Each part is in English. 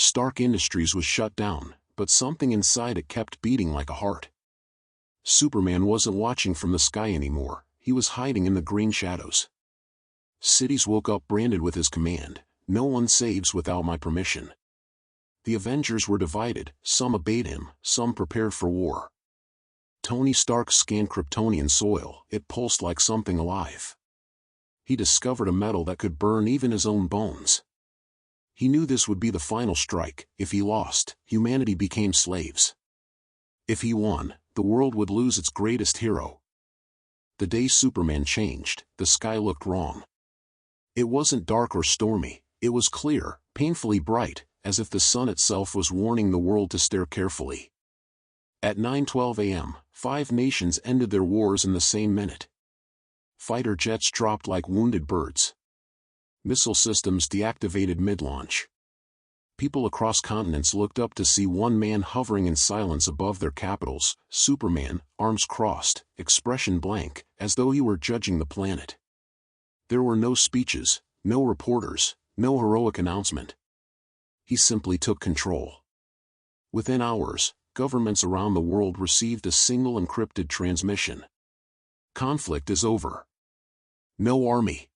Stark Industries was shut down, but something inside it kept beating like a heart. Superman wasn't watching from the sky anymore, he was hiding in the green shadows. Cities woke up branded with his command, "No one saves without my permission." The Avengers were divided, some obeyed him, some prepared for war. Tony Stark scanned Kryptonian soil, it pulsed like something alive. He discovered a metal that could burn even his own bones. He knew this would be the final strike. If he lost, humanity became slaves. If he won, the world would lose its greatest hero. The day Superman changed, the sky looked wrong. It wasn't dark or stormy, it was clear, painfully bright, as if the sun itself was warning the world to stare carefully. At 9:12 a.m., 5 nations ended their wars in the same minute. Fighter jets dropped like wounded birds. Missile systems deactivated mid-launch. People across continents looked up to see one man hovering in silence above their capitals, Superman, arms crossed, expression blank, as though he were judging the planet. There were no speeches, no reporters, no heroic announcement. He simply took control. Within hours, governments around the world received a single encrypted transmission. Conflict is over. No army.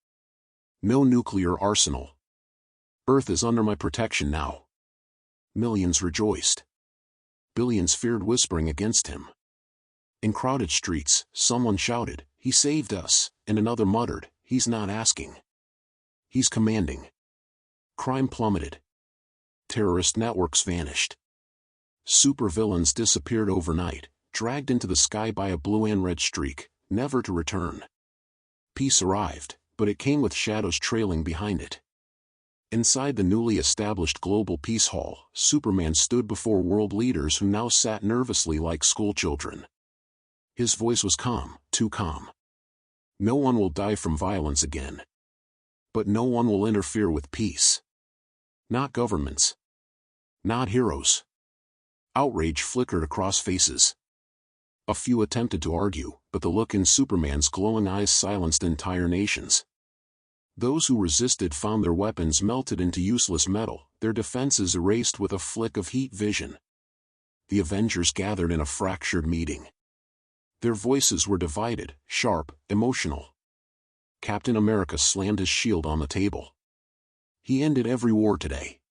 No nuclear arsenal. Earth is under my protection now. Millions rejoiced. Billions feared whispering against him. In crowded streets, someone shouted, "He saved us," and another muttered, "He's not asking. He's commanding." Crime plummeted. Terrorist networks vanished. Supervillains disappeared overnight, dragged into the sky by a blue and red streak, never to return. Peace arrived, but it came with shadows trailing behind it. Inside the newly established Global Peace Hall, Superman stood before world leaders who now sat nervously like schoolchildren. His voice was calm, too calm. No one will die from violence again. But no one will interfere with peace. Not governments. Not heroes. Outrage flickered across faces. A few attempted to argue, but the look in Superman's glowing eyes silenced entire nations. Those who resisted found their weapons melted into useless metal, their defenses erased with a flick of heat vision. The Avengers gathered in a fractured meeting. Their voices were divided, sharp, emotional. Captain America slammed his shield on the table. "He ended every war today.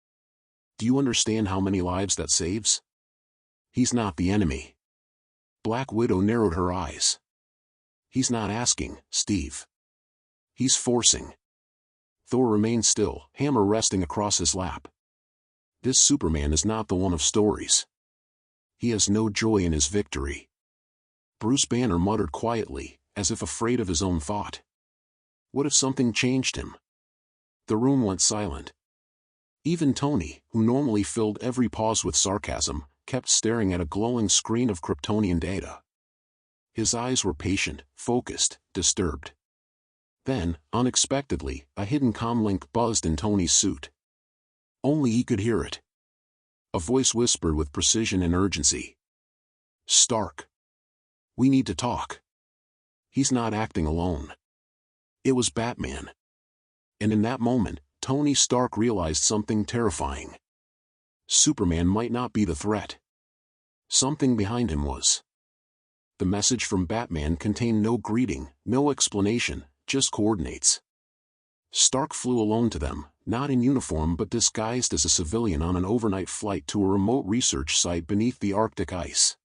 Do you understand how many lives that saves? He's not the enemy." Black Widow narrowed her eyes. "He's not asking, Steve. He's forcing." Thor remained still, hammer resting across his lap. This Superman is not the one of stories. He has no joy in his victory. Bruce Banner muttered quietly, as if afraid of his own thought. What if something changed him? The room went silent. Even Tony, who normally filled every pause with sarcasm, kept staring at a glowing screen of Kryptonian data. His eyes were patient, focused, disturbed. Then, unexpectedly, a hidden comlink buzzed in Tony's suit. Only he could hear it. A voice whispered with precision and urgency. "Stark. We need to talk. He's not acting alone." It was Batman. And in that moment, Tony Stark realized something terrifying. Superman might not be the threat. Something behind him was. The message from Batman contained no greeting, no explanation, just coordinates. Stark flew alone to them, not in uniform but disguised as a civilian on an overnight flight to a remote research site beneath the Arctic ice.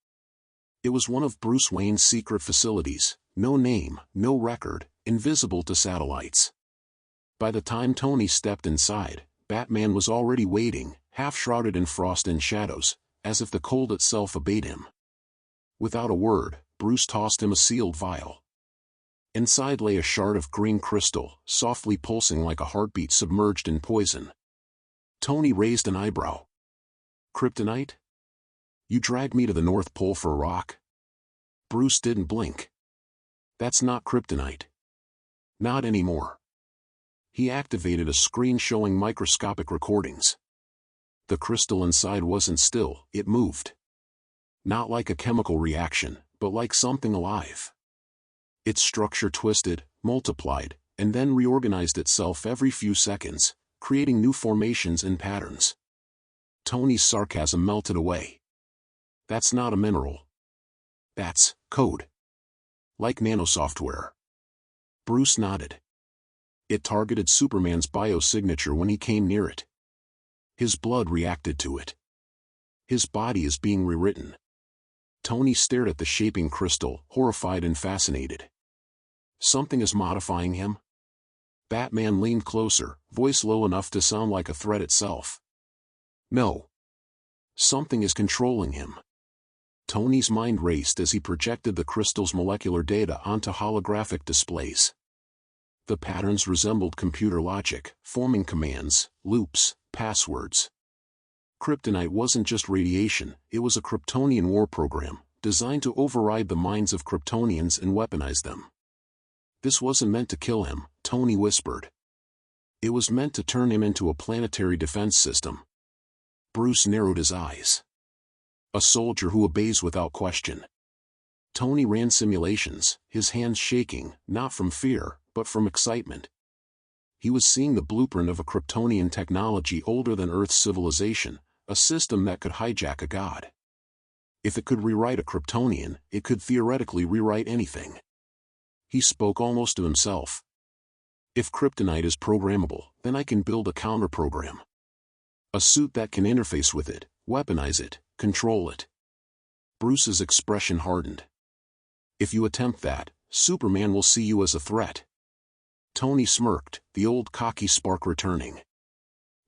It was one of Bruce Wayne's secret facilities, no name, no record, invisible to satellites. By the time Tony stepped inside, Batman was already waiting, half-shrouded in frost and shadows, as if the cold itself obeyed him. Without a word, Bruce tossed him a sealed vial. Inside lay a shard of green crystal, softly pulsing like a heartbeat submerged in poison. Tony raised an eyebrow. "Kryptonite? You dragged me to the North Pole for a rock?" Bruce didn't blink. "That's not kryptonite. Not anymore." He activated a screen showing microscopic recordings. The crystal inside wasn't still, it moved. Not like a chemical reaction, but like something alive. Its structure twisted, multiplied, and then reorganized itself every few seconds, creating new formations and patterns. Tony's sarcasm melted away. That's not a mineral. That's code. Like nanosoftware. Bruce nodded. It targeted Superman's biosignature when he came near it. His blood reacted to it. His body is being rewritten. Tony stared at the shaping crystal, horrified and fascinated. Something is modifying him? Batman leaned closer, voice low enough to sound like a threat itself. No. Something is controlling him. Tony's mind raced as he projected the crystal's molecular data onto holographic displays. The patterns resembled computer logic, forming commands, loops, passwords. Kryptonite wasn't just radiation, it was a Kryptonian war program, designed to override the minds of Kryptonians and weaponize them. This wasn't meant to kill him, Tony whispered. It was meant to turn him into a planetary defense system. Bruce narrowed his eyes. A soldier who obeys without question. Tony ran simulations, his hands shaking, not from fear, but from excitement. He was seeing the blueprint of a Kryptonian technology older than Earth's civilization, a system that could hijack a god. If it could rewrite a Kryptonian, it could theoretically rewrite anything. He spoke almost to himself. If Kryptonite is programmable, then I can build a counter-program. A suit that can interface with it, weaponize it, control it. Bruce's expression hardened. If you attempt that, Superman will see you as a threat. Tony smirked, the old cocky spark returning.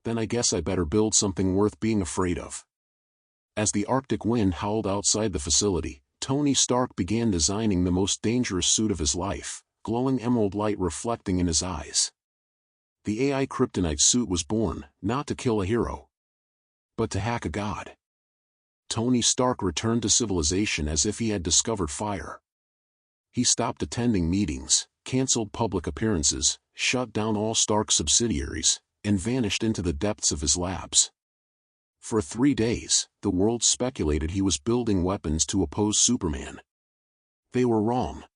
Then I guess I better build something worth being afraid of. As the Arctic wind howled outside the facility, Tony Stark began designing the most dangerous suit of his life, glowing emerald light reflecting in his eyes. The AI Kryptonite suit was born, not to kill a hero, but to hack a god. Tony Stark returned to civilization as if he had discovered fire. He stopped attending meetings, canceled public appearances, shut down all Stark subsidiaries, and vanished into the depths of his labs. For 3 days, the world speculated he was building weapons to oppose Superman. They were wrong.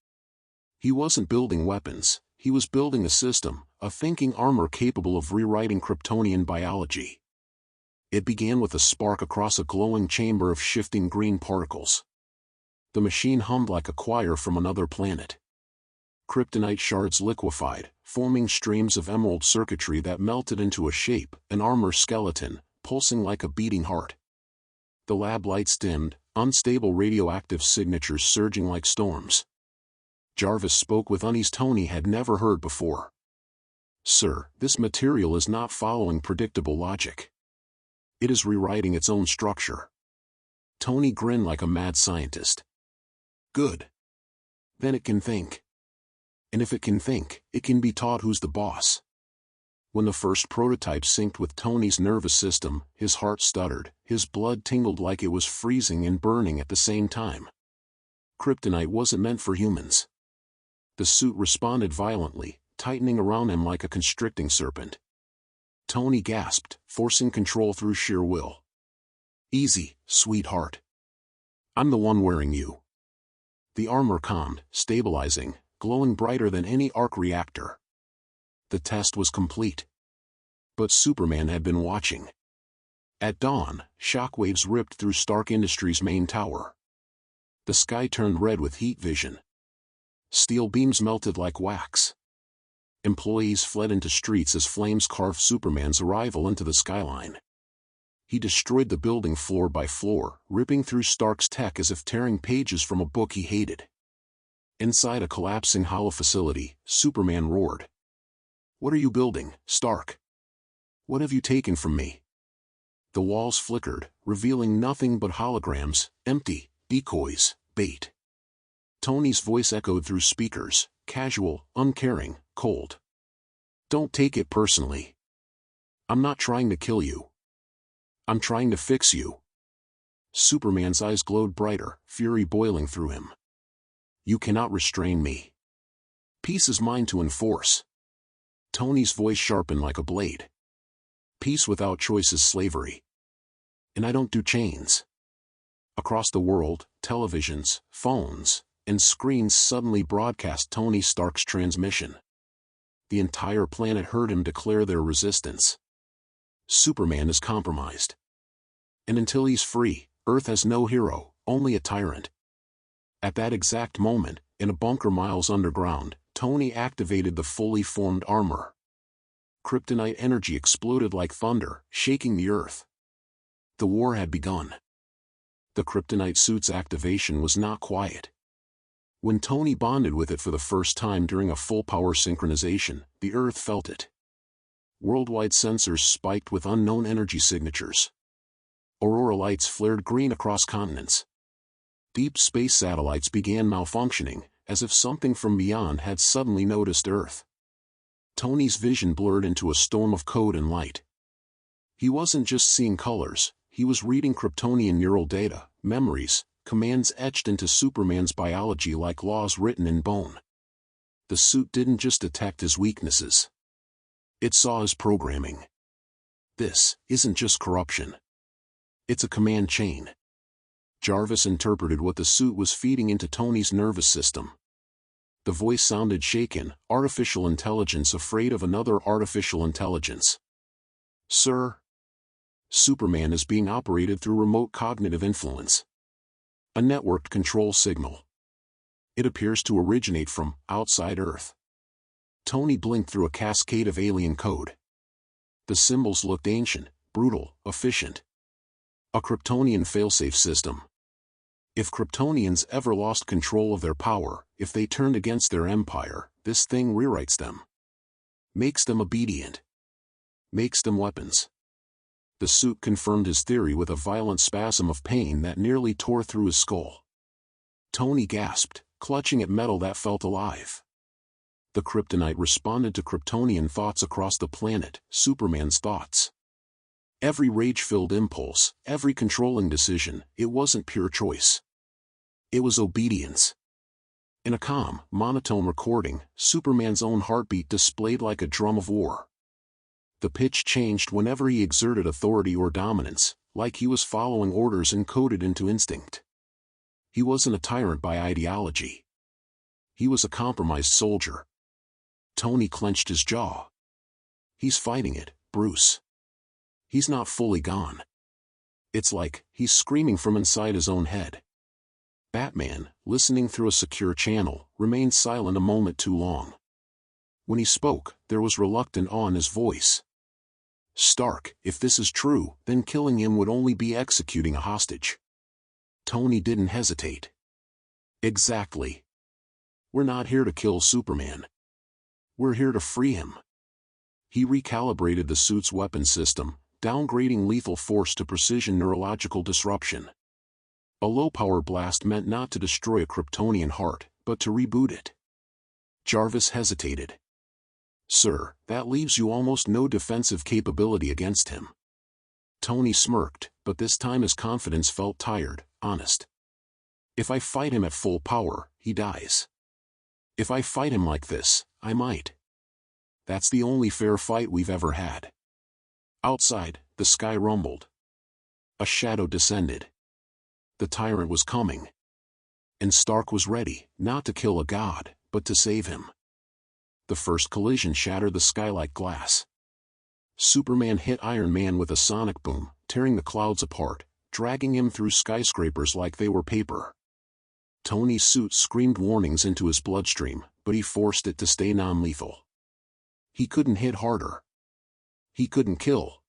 He wasn't building weapons, he was building a system, a thinking armor capable of rewriting Kryptonian biology. It began with a spark across a glowing chamber of shifting green particles. The machine hummed like a choir from another planet. Kryptonite shards liquefied, forming streams of emerald circuitry that melted into a shape, an armor skeleton, pulsing like a beating heart. The lab lights dimmed, unstable radioactive signatures surging like storms. Jarvis spoke with unease Tony had never heard before. Sir, this material is not following predictable logic. It is rewriting its own structure. Tony grinned like a mad scientist. Good. Then it can think. And if it can think, it can be taught who's the boss. When the first prototype synced with Tony's nervous system, his heart stuttered, his blood tingled like it was freezing and burning at the same time. Kryptonite wasn't meant for humans. The suit responded violently, tightening around him like a constricting serpent. Tony gasped, forcing control through sheer will. Easy, sweetheart. I'm the one wearing you. The armor calmed, stabilizing, glowing brighter than any arc reactor. The test was complete. But Superman had been watching. At dawn, shockwaves ripped through Stark Industries' main tower. The sky turned red with heat vision. Steel beams melted like wax. Employees fled into streets as flames carved Superman's arrival into the skyline. He destroyed the building floor by floor, ripping through Stark's tech as if tearing pages from a book he hated. Inside a collapsing hollow facility, Superman roared. What are you building, Stark? What have you taken from me? The walls flickered, revealing nothing but holograms, empty, decoys, bait. Tony's voice echoed through speakers, casual, uncaring, cold. Don't take it personally. I'm not trying to kill you. I'm trying to fix you. Superman's eyes glowed brighter, fury boiling through him. You cannot restrain me. Peace is mine to enforce. Tony's voice sharpened like a blade. Peace without choice is slavery. And I don't do chains. Across the world, televisions, phones, and screens suddenly broadcast Tony Stark's transmission. The entire planet heard him declare their resistance. Superman is compromised. And until he's free, Earth has no hero, only a tyrant. At that exact moment, in a bunker miles underground, Tony activated the fully formed armor. Kryptonite energy exploded like thunder, shaking the Earth. The war had begun. The Kryptonite suit's activation was not quiet. When Tony bonded with it for the first time during a full-power synchronization, the Earth felt it. Worldwide sensors spiked with unknown energy signatures. Aurora lights flared green across continents. Deep space satellites began malfunctioning, as if something from beyond had suddenly noticed Earth. Tony's vision blurred into a storm of code and light. He wasn't just seeing colors, he was reading Kryptonian neural data, memories, commands etched into Superman's biology like laws written in bone. The suit didn't just detect his weaknesses. It saw his programming. This isn't just corruption. It's a command chain. Jarvis interpreted what the suit was feeding into Tony's nervous system. The voice sounded shaken, artificial intelligence afraid of another artificial intelligence. Sir? Superman is being operated through remote cognitive influence. A networked control signal. It appears to originate from outside Earth. Tony blinked through a cascade of alien code. The symbols looked ancient, brutal, efficient. A Kryptonian failsafe system. If Kryptonians ever lost control of their power, if they turned against their empire, this thing rewrites them. Makes them obedient. Makes them weapons. The suit confirmed his theory with a violent spasm of pain that nearly tore through his skull. Tony gasped, clutching at metal that felt alive. The Kryptonite responded to Kryptonian thoughts across the planet, Superman's thoughts. Every rage-filled impulse, every controlling decision, it wasn't pure choice. It was obedience. In a calm, monotone recording, Superman's own heartbeat displayed like a drum of war. The pitch changed whenever he exerted authority or dominance, like he was following orders encoded into instinct. He wasn't a tyrant by ideology. He was a compromised soldier. Tony clenched his jaw. He's fighting it, Bruce. He's not fully gone. It's like he's screaming from inside his own head. Batman, listening through a secure channel, remained silent a moment too long. When he spoke, there was reluctant awe in his voice. Stark, if this is true, then killing him would only be executing a hostage. Tony didn't hesitate. Exactly. We're not here to kill Superman. We're here to free him. He recalibrated the suit's weapon system, downgrading lethal force to precision neurological disruption. A low-power blast meant not to destroy a Kryptonian heart, but to reboot it. Jarvis hesitated. Sir, that leaves you almost no defensive capability against him. Tony smirked, but this time his confidence felt tired, honest. If I fight him at full power, he dies. If I fight him like this, I might. That's the only fair fight we've ever had. Outside, the sky rumbled. A shadow descended. The tyrant was coming. And Stark was ready, not to kill a god, but to save him. The first collision shattered the sky like glass. Superman hit Iron Man with a sonic boom, tearing the clouds apart, dragging him through skyscrapers like they were paper. Tony's suit screamed warnings into his bloodstream, but he forced it to stay non-lethal. He couldn't hit harder. He couldn't kill.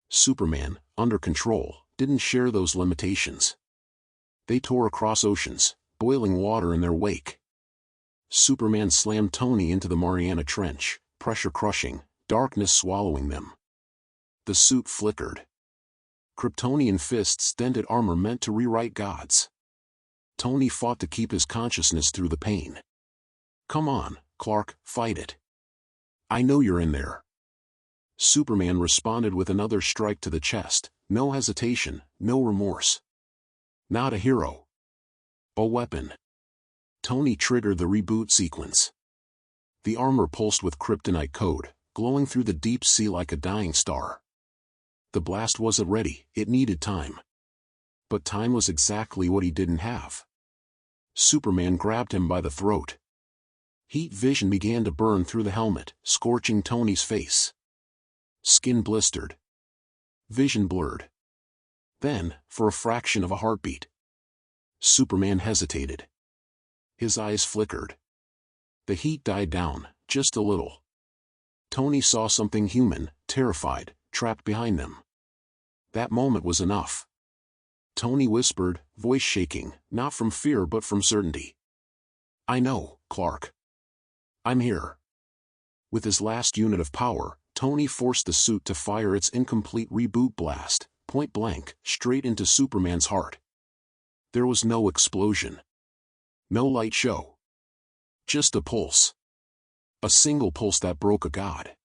Superman, under control, didn't share those limitations. They tore across oceans, boiling water in their wake. Superman slammed Tony into the Mariana Trench, pressure crushing, darkness swallowing them. The suit flickered. Kryptonian fists dented armor meant to rewrite gods. Tony fought to keep his consciousness through the pain. Come on, Clark, fight it. I know you're in there. Superman responded with another strike to the chest, no hesitation, no remorse. Not a hero. A weapon. Tony triggered the reboot sequence. The armor pulsed with kryptonite code, glowing through the deep sea like a dying star. The blast wasn't ready, it needed time. But time was exactly what he didn't have. Superman grabbed him by the throat. Heat vision began to burn through the helmet, scorching Tony's face. Skin blistered. Vision blurred. Then, for a fraction of a heartbeat, Superman hesitated. His eyes flickered. The heat died down, just a little. Tony saw something human, terrified, trapped behind them. That moment was enough. Tony whispered, voice shaking, not from fear but from certainty. "I know, Clark. I'm here." With his last unit of power, Tony forced the suit to fire its incomplete reboot blast, point blank, straight into Superman's heart. There was no explosion. No light show. Just a pulse. A single pulse that broke a god.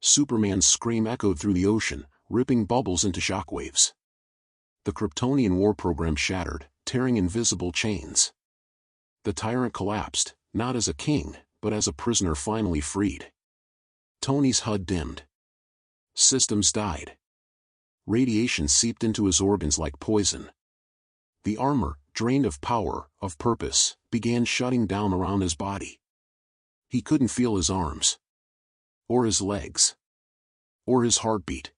Superman's scream echoed through the ocean, ripping bubbles into shockwaves. The Kryptonian war program shattered, tearing invisible chains. The tyrant collapsed, not as a king, but as a prisoner finally freed. Tony's HUD dimmed. Systems died. Radiation seeped into his organs like poison. The armor, drained of power, of purpose, began shutting down around his body. He couldn't feel his arms. Or his legs. Or his heartbeat.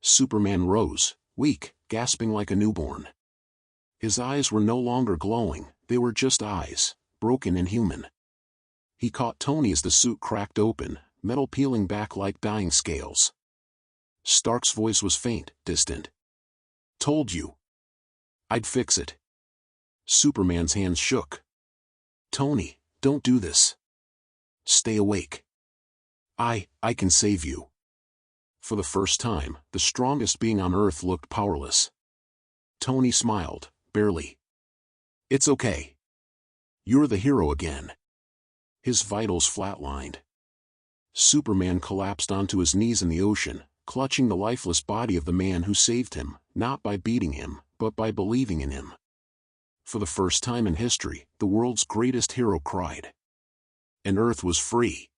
Superman rose, weak, gasping like a newborn. His eyes were no longer glowing, they were just eyes, broken and human. He caught Tony as the suit cracked open, metal peeling back like dying scales. Stark's voice was faint, distant. "Told you. I'd fix it." Superman's hands shook. "Tony, don't do this. Stay awake. I can save you." For the first time, the strongest being on Earth looked powerless. Tony smiled, barely. "It's okay. You're the hero again." His vitals flatlined. Superman collapsed onto his knees in the ocean, clutching the lifeless body of the man who saved him, not by beating him, but by believing in him. For the first time in history, the world's greatest hero cried. And Earth was free.